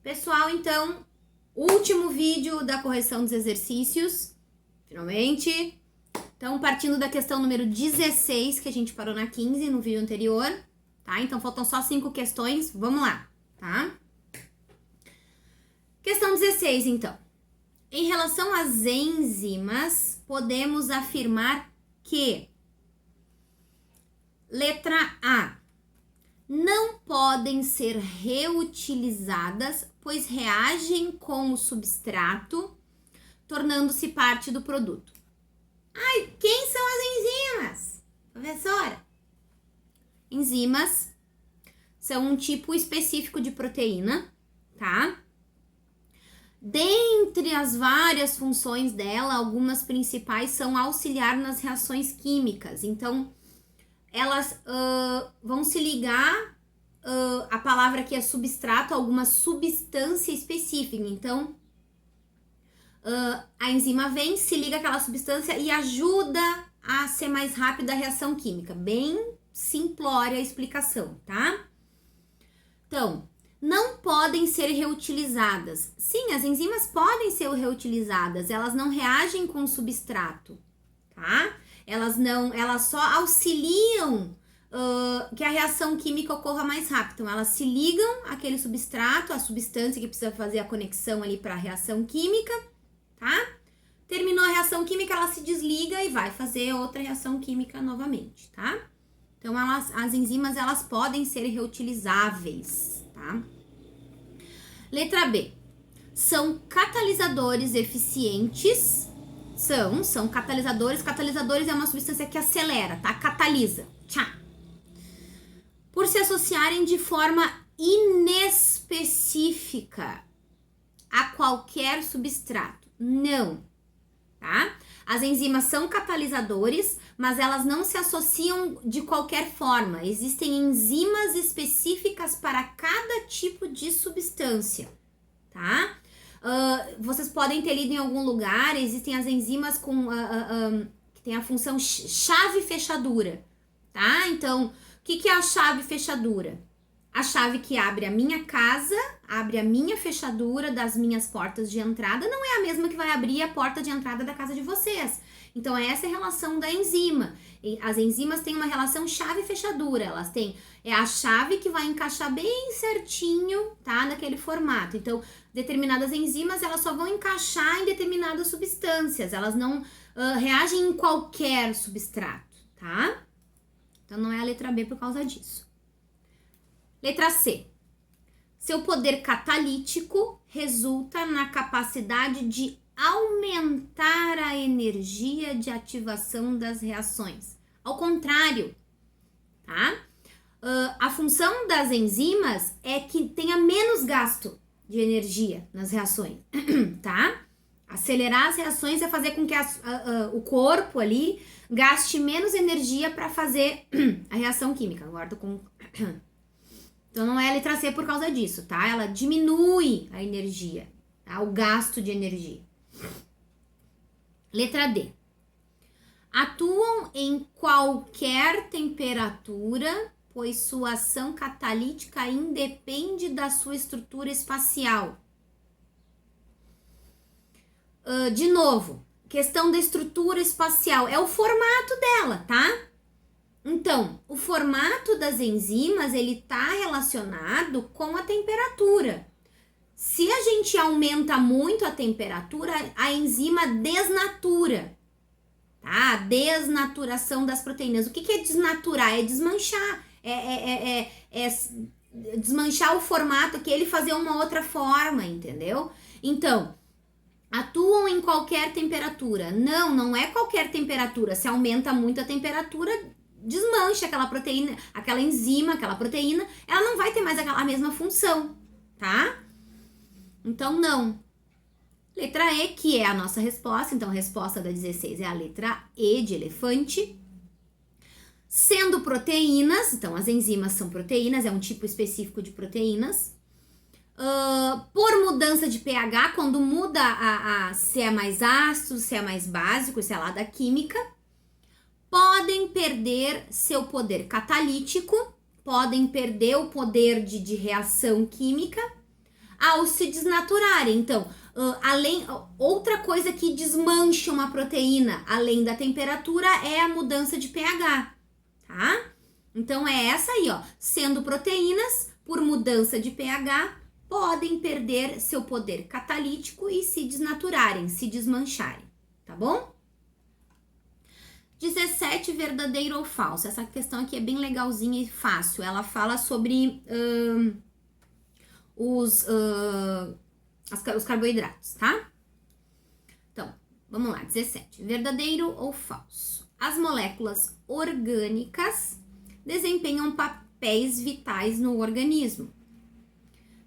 Pessoal, então, último vídeo da correção dos exercícios, finalmente. Então, partindo da questão número 16, que a gente parou na 15 no vídeo anterior, tá? Então, faltam só 5 questões, vamos lá, tá? Questão 16, então. Em relação às enzimas, podemos afirmar que letra A, não podem ser reutilizadas, pois reagem com o substrato, tornando-se parte do produto. Ai, quem são as enzimas? Professora? Enzimas são um tipo específico de proteína, tá? Dentre as várias funções dela, algumas principais são auxiliar nas reações químicas. Então, elas vão se ligar, a palavra aqui é substrato, a alguma substância específica. Então, a enzima vem, se liga àquela substância e ajuda a ser mais rápida a reação química. Bem simplória a explicação, tá? Então, não podem ser reutilizadas. Sim, as enzimas podem ser reutilizadas, elas não reagem com o substrato, tá? Elas só auxiliam que a reação química ocorra mais rápido. Então, elas se ligam àquele substrato, a substância que precisa fazer a conexão ali para a reação química, tá? Terminou a reação química, ela se desliga e vai fazer outra reação química novamente, tá? Então, as enzimas, elas podem ser reutilizáveis, tá? Letra B. São catalisadores eficientes. São catalisadores. Catalisadores é uma substância que acelera, tá? Catalisa. Tchá. Por se associarem de forma inespecífica a qualquer substrato. Não, tá? As enzimas são catalisadores, mas elas não se associam de qualquer forma. Existem enzimas específicas para cada tipo de substância, tá? Vocês podem ter lido em algum lugar, existem as enzimas que tem a função chave fechadura, tá? Então, o que é a chave fechadura? A chave que abre a minha casa, abre a minha fechadura das minhas portas de entrada, não é a mesma que vai abrir a porta de entrada da casa de vocês. Então, essa é a relação da enzima. As enzimas têm uma relação chave-fechadura. Elas têm a chave que vai encaixar bem certinho, tá? Naquele formato. Então, determinadas enzimas, elas só vão encaixar em determinadas substâncias. Elas não reagem em qualquer substrato, tá? Então, não é a letra B por causa disso. Letra C. Seu poder catalítico resulta na capacidade de aumentar a energia de ativação das reações. Ao contrário, tá? A função das enzimas é que tenha menos gasto de energia nas reações, tá? Acelerar as reações é fazer com que o corpo ali gaste menos energia para fazer a reação química. Agora tô com... Então, não é a letra C por causa disso, tá? Ela diminui a energia, tá? O gasto de energia. Letra D. Atuam em qualquer temperatura, pois sua ação catalítica independe da sua estrutura espacial. De novo, questão da estrutura espacial. É o formato dela, tá? Então, o formato das enzimas, ele tá relacionado com a temperatura. Se a gente aumenta muito a temperatura, a enzima desnatura, tá? A desnaturação das proteínas. O que é desnaturar? É desmanchar. É desmanchar o formato aqui, ele fazer uma outra forma, entendeu? Então, atuam em qualquer temperatura. Não é qualquer temperatura. Se aumenta muito a temperatura, desmancha aquela proteína, aquela enzima, aquela proteína, ela não vai ter mais a mesma função, tá? Então, não. Letra E, que é a nossa resposta, então a resposta da 16 é a letra E de elefante. Sendo proteínas, então as enzimas são proteínas, é um tipo específico de proteínas. Por mudança de pH, quando muda se é mais ácido, se é mais básico, se é lá da química, podem perder seu poder catalítico, podem perder o poder de reação química, ao se desnaturarem. Então, outra coisa que desmancha uma proteína, além da temperatura, é a mudança de pH, tá? Então, é essa aí, ó. Sendo proteínas, por mudança de pH, podem perder seu poder catalítico e se desnaturarem, se desmancharem, tá bom? 17, verdadeiro ou falso. Essa questão aqui é bem legalzinha e fácil. Ela fala sobre os carboidratos, tá? Então, vamos lá, 17. Verdadeiro ou falso? As moléculas orgânicas desempenham papéis vitais no organismo.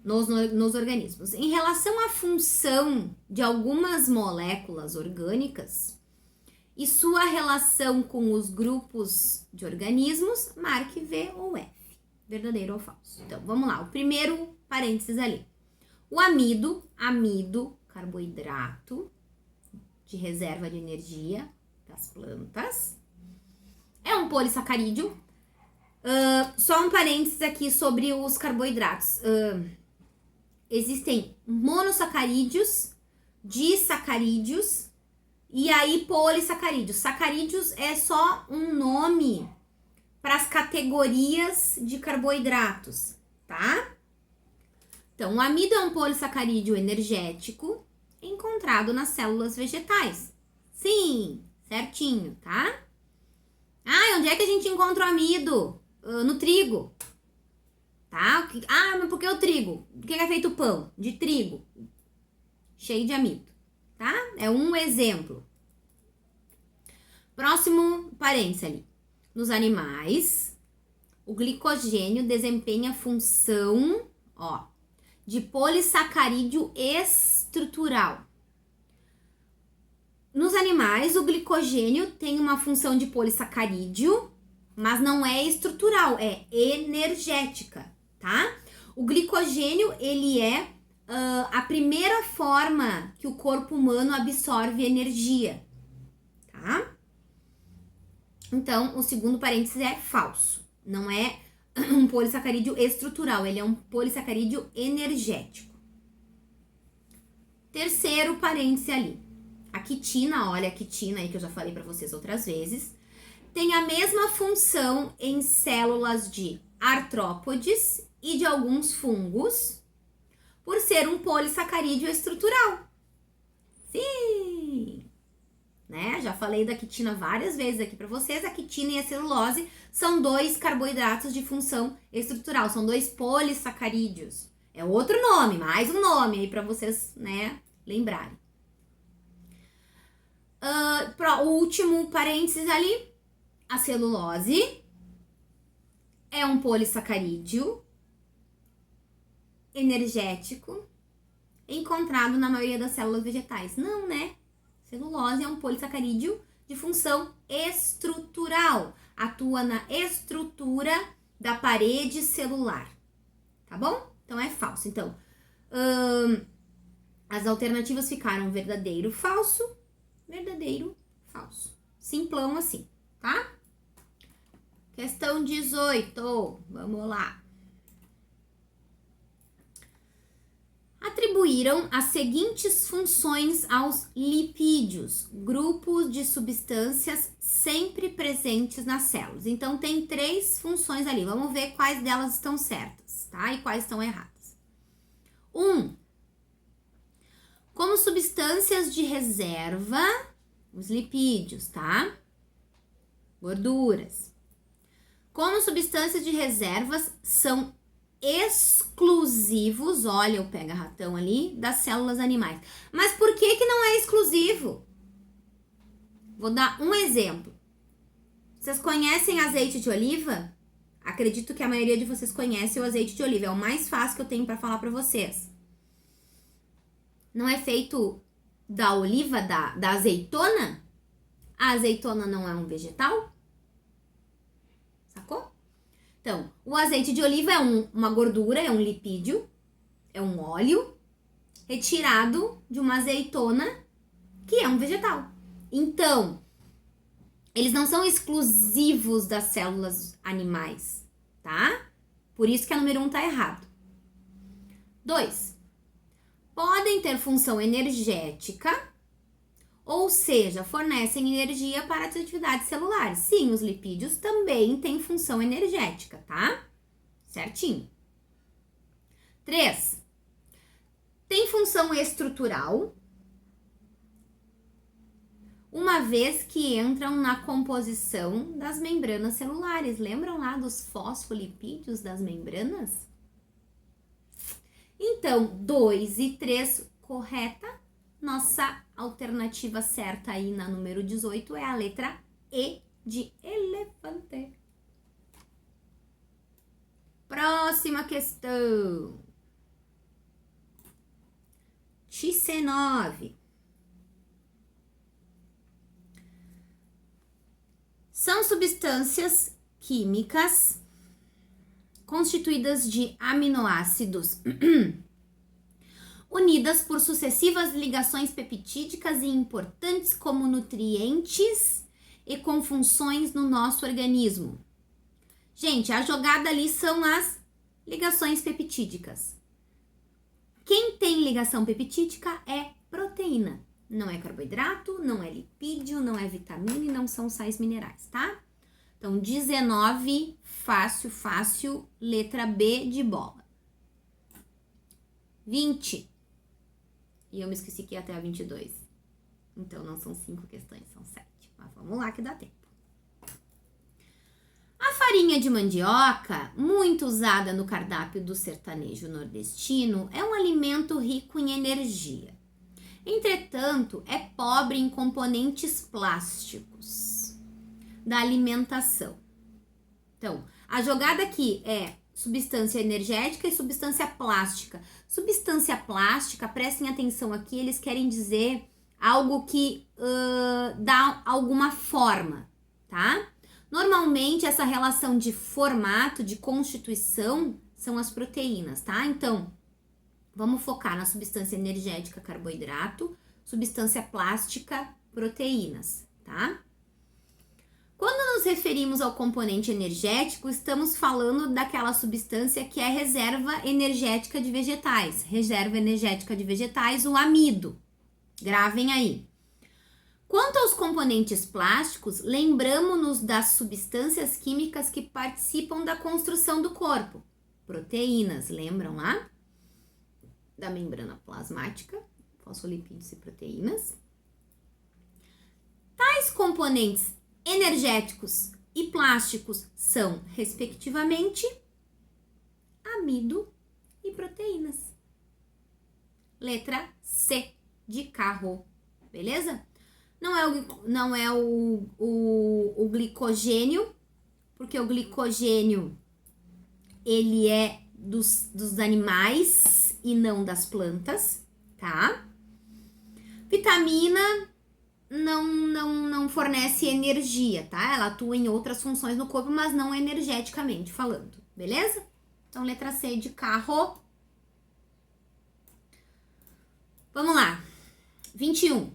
Nos organismos. Em relação à função de algumas moléculas orgânicas e sua relação com os grupos de organismos, marque V ou F. Verdadeiro ou falso? Então, vamos lá. O primeiro parênteses ali. O amido, carboidrato de reserva de energia das plantas, é um polissacarídeo. Só um parênteses aqui sobre os carboidratos. Existem monossacarídeos, disacarídeos e aí polissacarídeos. Sacarídeos é só um nome para as categorias de carboidratos, tá? Então, o amido é um polissacarídeo energético encontrado nas células vegetais. Sim, certinho, tá? Onde é que a gente encontra o amido? No trigo. Tá? Mas por que o trigo? Do que é feito o pão? De trigo. Cheio de amido, tá? É um exemplo. Próximo parênteses ali. Nos animais, o glicogênio desempenha a função, de polissacarídeo estrutural. Nos animais, o glicogênio tem uma função de polissacarídeo, mas não é estrutural, é energética, tá? O glicogênio, ele é a primeira forma que o corpo humano absorve energia, tá? Então, o segundo parênteses é falso. Não é um polissacarídeo estrutural, ele é um polissacarídeo energético. Terceiro parêntese ali. A quitina, olha a quitina aí que eu já falei para vocês outras vezes, tem a mesma função em células de artrópodes e de alguns fungos, por ser um polissacarídeo estrutural. Sim! Né? Já falei da quitina várias vezes aqui para vocês. A quitina e a celulose são dois carboidratos de função estrutural, são dois polissacarídeos. É outro nome, mais um nome aí para vocês, né, lembrarem. O último parênteses ali, a celulose é um polissacarídeo energético encontrado na maioria das células vegetais. Não, né? Celulose é um polissacarídeo de função estrutural. Atua na estrutura da parede celular. Tá bom? Então é falso. Então, as alternativas ficaram verdadeiro, falso, verdadeiro, falso. Simplão assim, tá? Questão 18. Vamos lá. Atribuíram as seguintes funções aos lipídios, grupos de substâncias sempre presentes nas células. Então, tem 3 funções ali. Vamos ver quais delas estão certas, tá? E quais estão erradas. 1. Como substâncias de reserva, os lipídios, tá? Gorduras. Como substâncias de reservas são exclusivos, olha o pega-ratão ali, das células animais. Mas por que não é exclusivo? Vou dar um exemplo. Vocês conhecem azeite de oliva? Acredito que a maioria de vocês conhece o azeite de oliva. É o mais fácil que eu tenho para falar para vocês. Não é feito da oliva, da azeitona? A azeitona não é um vegetal? Sacou? Então, o azeite de oliva é uma gordura, é um lipídio, é um óleo retirado de uma azeitona que é um vegetal. Então, eles não são exclusivos das células animais, tá? Por isso que a número 1 tá errado. 2. ter função energética, ou seja, fornecem energia para as atividades celulares. Sim, os lipídios também têm função energética, tá? Certinho. 3. Tem função estrutural, uma vez que entram na composição das membranas celulares. Lembram lá dos fosfolipídios das membranas? Então, 2 e 3, correta? Nossa alternativa certa aí na número 18 é a letra E de elefante. Próxima questão. XC9. São substâncias químicas constituídas de aminoácidos unidas por sucessivas ligações peptídicas e importantes como nutrientes e com funções no nosso organismo. Gente, a jogada ali são as ligações peptídicas. Quem tem ligação peptídica é proteína. Não é carboidrato, não é lipídio, não é vitamina e não são sais minerais, tá? Então, 19, fácil, letra B de bola. 20. E eu me esqueci que ia até a 22. Então, não são 5 questões, são 7. Mas vamos lá que dá tempo. A farinha de mandioca, muito usada no cardápio do sertanejo nordestino, é um alimento rico em energia. Entretanto, é pobre em componentes plásticos da alimentação. Então, a jogada aqui é substância energética e substância plástica. Substância plástica, prestem atenção aqui, eles querem dizer algo que dá alguma forma, tá? Normalmente, essa relação de formato, de constituição, são as proteínas, tá? Então, vamos focar na substância energética, carboidrato, substância plástica, proteínas, tá? Quando nos referimos ao componente energético, estamos falando daquela substância que é reserva energética de vegetais. Reserva energética de vegetais, o amido. Gravem aí. Quanto aos componentes plásticos, lembramos-nos das substâncias químicas que participam da construção do corpo. Proteínas, lembram lá? Da membrana plasmática, fosfolipídios e proteínas. Tais componentes energéticos e plásticos são, respectivamente, amido e proteínas. Letra C de carro, beleza? Não é o glicogênio, porque o glicogênio ele é dos animais e não das plantas, tá? Vitamina não fornece energia, tá? Ela atua em outras funções no corpo, mas não energeticamente falando, beleza? Então, letra C de carro. Vamos lá. 21.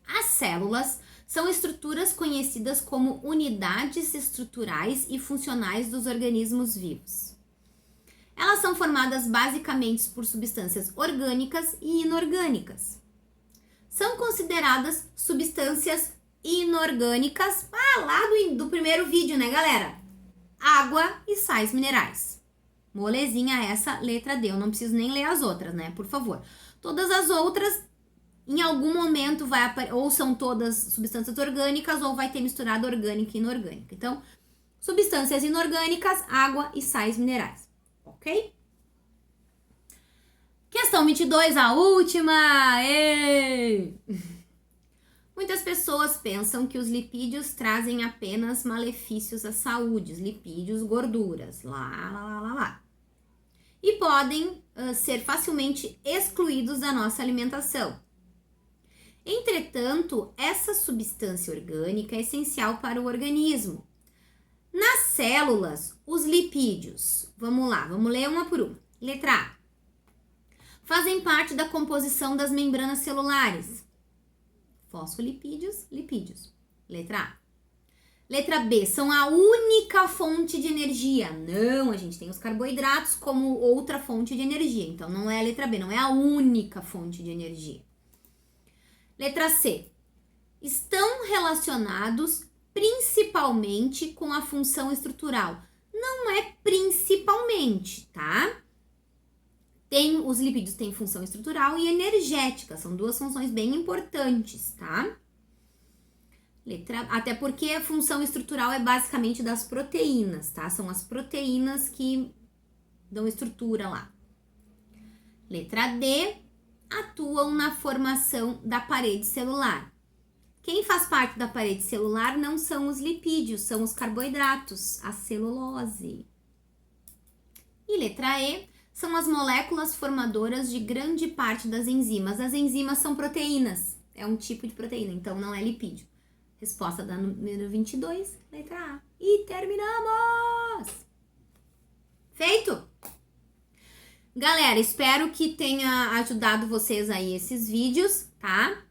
As células são estruturas conhecidas como unidades estruturais e funcionais dos organismos vivos. Elas são formadas basicamente por substâncias orgânicas e inorgânicas. São consideradas substâncias inorgânicas, lá do primeiro vídeo, né, galera? Água e sais minerais. Molezinha essa, letra D. Eu não preciso nem ler as outras, né? Por favor. Todas as outras, em algum momento, ou são todas substâncias orgânicas, ou vai ter misturado orgânica e inorgânica. Então, substâncias inorgânicas, água e sais minerais. Ok? Questão 22, a última! Ei! Muitas pessoas pensam que os lipídios trazem apenas malefícios à saúde, os lipídios, gorduras, lá. E podem ser facilmente excluídos da nossa alimentação. Entretanto, essa substância orgânica é essencial para o organismo. Nas células, os lipídios, vamos lá, vamos ler uma por uma. Letra A. Fazem parte da composição das membranas celulares. Fosfolipídios, lipídios. Letra A. Letra B, são a única fonte de energia. Não, a gente tem os carboidratos como outra fonte de energia. Então, não é a letra B, não é a única fonte de energia. Letra C, estão relacionados principalmente com a função estrutural. Não é principalmente, tá? Os lipídios têm função estrutural e energética, são duas funções bem importantes, tá? Até porque a função estrutural é basicamente das proteínas, tá? São as proteínas que dão estrutura lá. Letra D, atuam na formação da parede celular. Quem faz parte da parede celular não são os lipídios, são os carboidratos, a celulose. E letra E, são as moléculas formadoras de grande parte das enzimas. As enzimas são proteínas, é um tipo de proteína, então não é lipídio. Resposta da número 22, letra A. E terminamos! Feito? Galera, espero que tenha ajudado vocês aí esses vídeos, tá?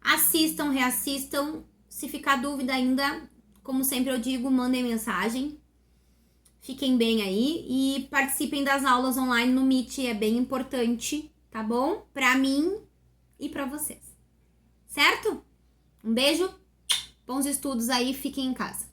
Assistam, reassistam. Se ficar dúvida ainda, como sempre eu digo, mandem mensagem. Fiquem bem aí e participem das aulas online no Meet, é bem importante, tá bom? Pra mim e pra vocês. Certo? Um beijo, bons estudos aí, fiquem em casa.